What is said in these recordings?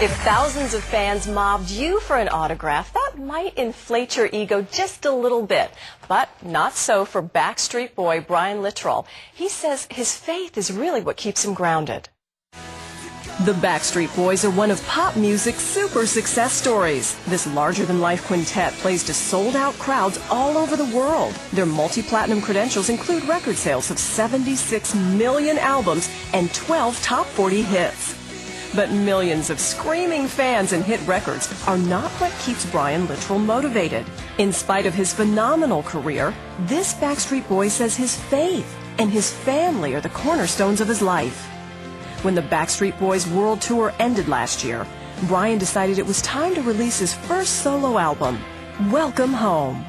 If thousands of fans mobbed you for an autograph, that might inflate your ego just a little bit. But not so for Backstreet Boy Brian Littrell. He says his faith is really what keeps him grounded. The Backstreet Boys are one of pop music's super success stories. This larger-than-life quintet plays to sold-out crowds all over the world. Their multi-platinum credentials include record sales of 76 million albums and 12 top 40 hits. But millions of screaming fans and hit records are not what keeps Brian Littrell motivated. In spite of his phenomenal career, this Backstreet Boy says his faith and his family are the cornerstones of his life. When the Backstreet Boys World Tour ended last year, Brian decided it was time to release his first solo album, Welcome Home.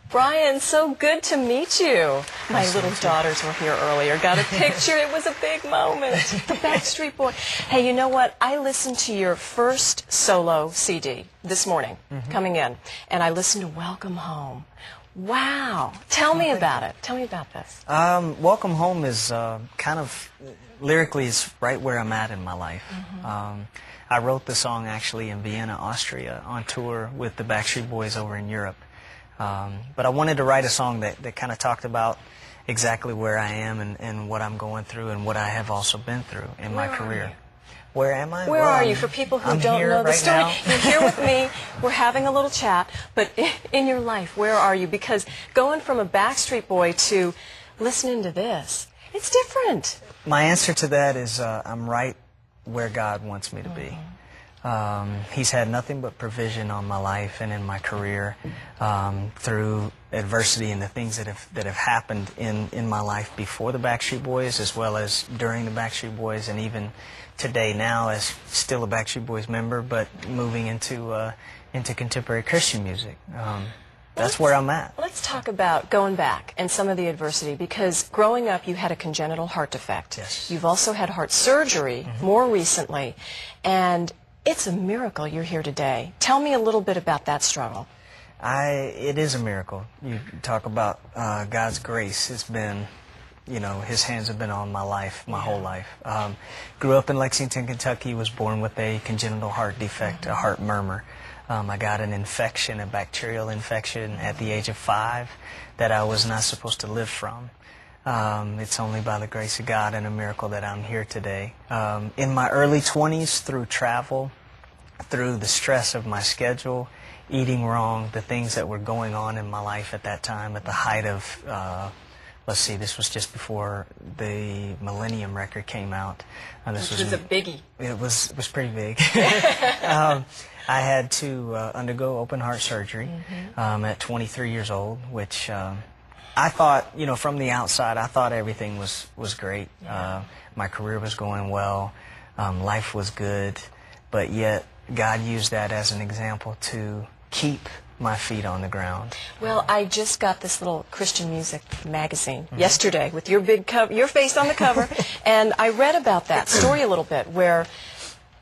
Brian, so good to meet you. My little daughters were here earlier. Got a picture. It was a big moment. The Backstreet Boy. Hey, you know what? I listened to your first solo CD this morning, coming in, and I listened to Welcome Home. Wow. Tell me about it. Tell me about this. Welcome Home is kind of, lyrically, is right where I'm at in my life. I wrote the song actually in Vienna, Austria, on tour with the Backstreet Boys over in Europe. But I wanted to write a song that kind of talked about exactly where I am and what I'm going through and what I have also been through in my career. Where am I? Where are you? For people who don't know the story, you're here with me. We're having a little chat. But in your life, where are you? Because going from a Backstreet Boy to listening to this, it's different. My answer to that is I'm right where God wants me to be. He's had nothing but provision on my life and in my career through adversity and the things that have happened in my life before the Backstreet Boys, as well as during the Backstreet Boys, and even today now as still a Backstreet Boys member, but moving into contemporary Christian music. That's where I'm at. Let's talk about going back and some of the adversity, because growing up you had a congenital heart defect. Yes. You've also had heart surgery more recently, and it's a miracle you're here today. Tell me a little bit about that struggle. It is a miracle. You talk about God's grace. It's been, you know, His hands have been on my life, my whole life. Grew up in Lexington, Kentucky, was born with a congenital heart defect, a heart murmur. I got an infection, a bacterial infection at the age of 5 that I was not supposed to live from. It's only by the grace of God and a miracle that I'm here today. In my early 20s, through travel, through the stress of my schedule, eating wrong, the things that were going on in my life at that time, at the height of, let's see, this was just before the Millennium record came out. This was a biggie. It was pretty big. I had to undergo open heart surgery at 23 years old, which I thought, you know, from the outside, I thought everything was great. My career was going well. Life was good. But yet, God used that as an example to keep my feet on the ground. Well, I just got this little Christian music magazine yesterday with your big cover, your face on the cover, and I read about that story a little bit, where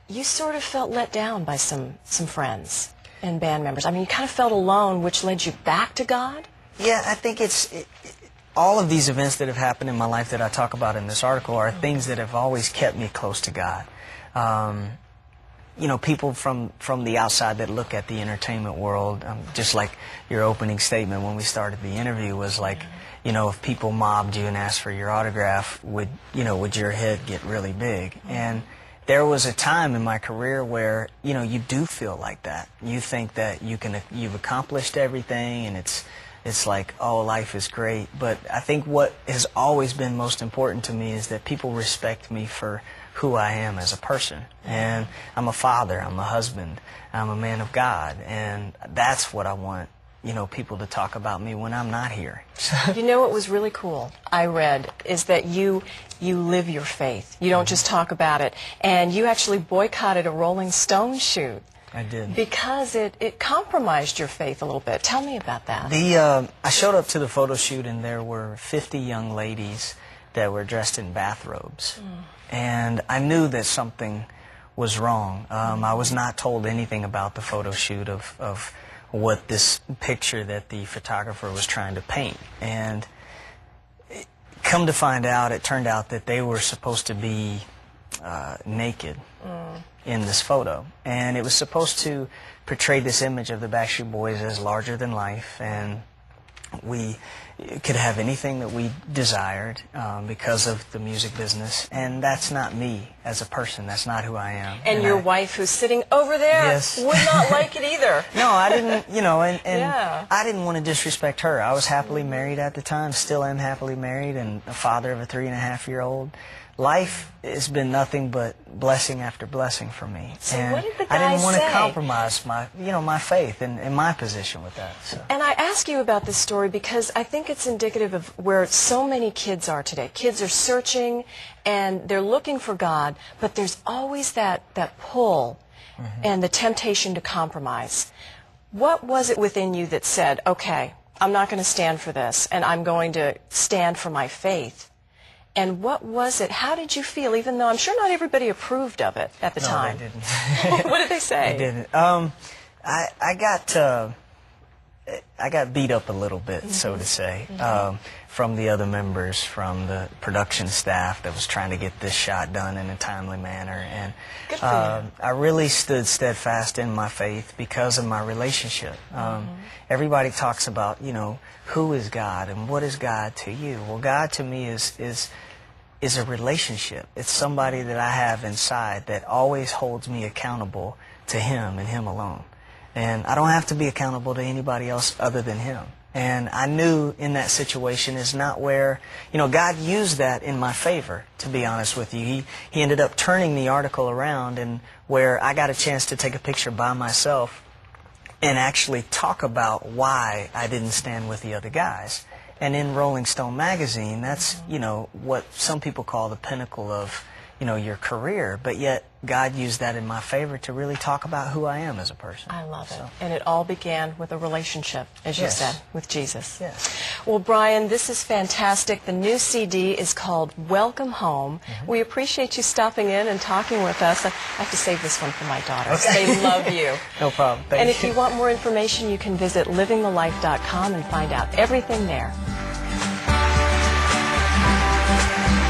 you sort of felt let down by some friends and band members. I mean, you kind of felt alone, which led you back to God? Yeah, I think all of these events that have happened in my life that I talk about in this article are things that have always kept me close to God. You know, people from the outside that look at the entertainment world, just like your opening statement when we started the interview was like, you know, if people mobbed you and asked for your autograph, would your head get really big? And there was a time in my career where, you know, you do feel like that. You think that you've accomplished everything, and it's like, oh, life is great. But I think what has always been most important to me is that people respect me for who I am as a person. And I'm a father, I'm a husband, I'm a man of God, and that's what I want, you know, people to talk about me when I'm not here. You know what was really cool, I read, is that you live your faith. You don't just talk about it. And you actually boycotted a Rolling Stone shoot. I did. Because it compromised your faith a little bit. Tell me about that. I showed up to the photo shoot, and there were 50 young ladies that were dressed in bathrobes. And I knew that something was wrong. I was not told anything about the photo shoot of what this picture that the photographer was trying to paint. And come to find out, it turned out that they were supposed to be naked in this photo. And it was supposed to portray this image of the Backstreet Boys as larger than life, and we could have anything that we desired because of the music business. And that's not me as a person. That's not who I am. And your wife, who's sitting over there, yes, would not like it either. No, I didn't, you know, and Yeah. I didn't want to disrespect her. I was happily married at the time, still am happily married, and a father of a 3.5-year-old. Life has been nothing but blessing after blessing for me. So and what did the I didn't guy want to say? compromise my, you know, my faith and my position with that. So. And I ask you about this story because I think it's indicative of where so many kids are today. Kids are searching and they're looking for God, but there's always that pull and the temptation to compromise. What was it within you that said, okay, I'm not going to stand for this and I'm going to stand for my faith? And what was it? How did you feel, even though I'm sure not everybody approved of it at the time? No, they didn't. What did they say? They didn't. I got beat up a little bit, so to say, from the other members, from the production staff that was trying to get this shot done in a timely manner. And Good for you. I really stood steadfast in my faith because of my relationship. Everybody talks about, you know, who is God and what is God to you? Well, God to me is a relationship. It's somebody that I have inside that always holds me accountable to Him and Him alone. And I don't have to be accountable to anybody else other than Him. And I knew in that situation is not where, you know, God used that in my favor, to be honest with you. He ended up turning the article around, and where I got a chance to take a picture by myself and actually talk about why I didn't stand with the other guys. And in Rolling Stone magazine, that's, you know, what some people call the pinnacle of, you know, your career. But yet God used that in my favor to really talk about who I am as a person. I love it. And it all began with a relationship, as you Yes. said, with Jesus. Yes. Well, Brian, this is fantastic. The new CD is called Welcome Home. We appreciate you stopping in and talking with us. I have to save this one for my daughters. Okay. They love you. No problem. Thank And you. if you want more information, you can visit livingthelife.com and find out everything there.